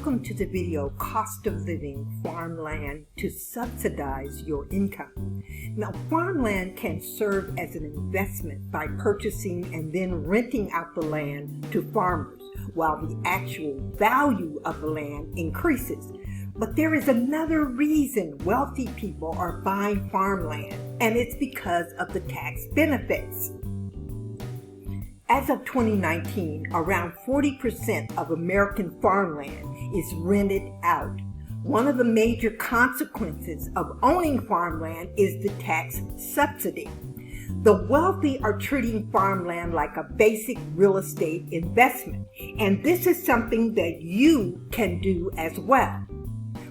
Welcome to the video, Cost of Living Farmland to Subsidize Your Income. Now, farmland can serve as an investment by purchasing and then renting out the land to farmers, while the actual value of the land increases. But there is another reason wealthy people are buying farmland, and it's because of the tax benefits. As of 2019, around 40% of American farmland is rented out. One of the major consequences of owning farmland is the tax subsidy. The wealthy are treating farmland like a basic real estate investment, and this is something that you can do as well.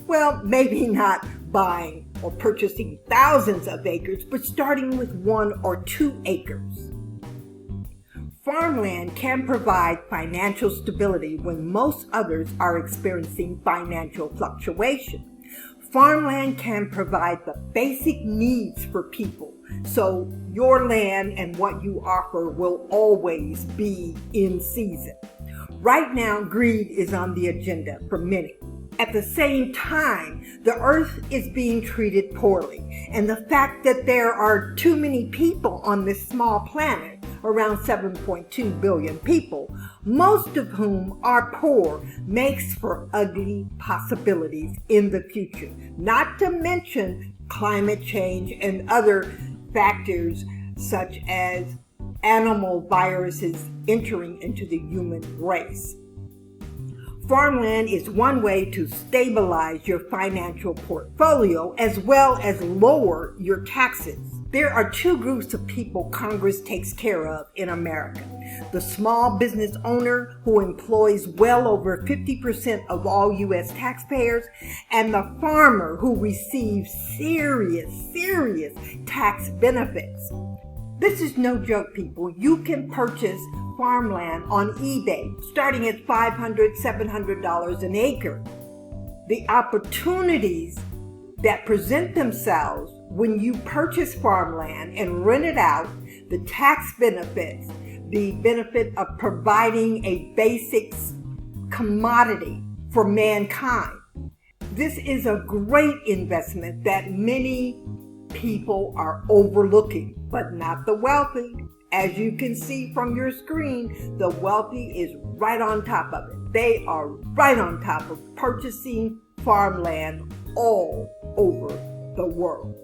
Well, maybe not buying or purchasing thousands of acres, but starting with 1 or 2 acres. Farmland can provide financial stability when most others are experiencing financial fluctuation. Farmland can provide the basic needs for people, so your land and what you offer will always be in season. Right now, greed is on the agenda for many. At the same time, the earth is being treated poorly, and the fact that there are too many people on this small planet, around 7.2 billion people, most of whom are poor, makes for ugly possibilities in the future, not to mention climate change and other factors such as animal viruses entering into the human race. Farmland is one way to stabilize your financial portfolio as well as lower your taxes. There are 2 groups of people Congress takes care of in America. The small business owner who employs well over 50% of all U.S. taxpayers, and the farmer who receives serious tax benefits. This is no joke, people. You can purchase farmland on eBay starting at $500, $700 an acre. The opportunities that present themselves when you purchase farmland and rent it out, the tax benefits, the benefit of providing a basic commodity for mankind. This is a great investment that many people are overlooking, but not the wealthy. As you can see from your screen, the wealthy is right on top of it. They are right on top of purchasing farmland all over the world.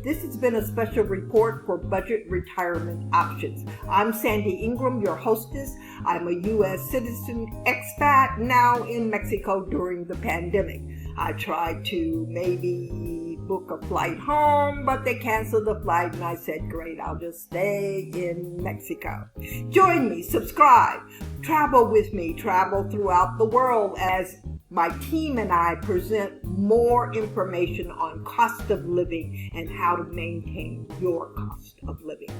This has been a special report for Budget Retirement Options. I'm Sandy Ingram, your hostess. I'm a U.S. citizen expat now in Mexico during the pandemic. I tried to maybe book a flight home, but they canceled the flight, and I said, great, I'll just stay in Mexico. Join me, subscribe, travel with me, travel throughout the world as my team and I present more information on cost of living and how to maintain your cost of living.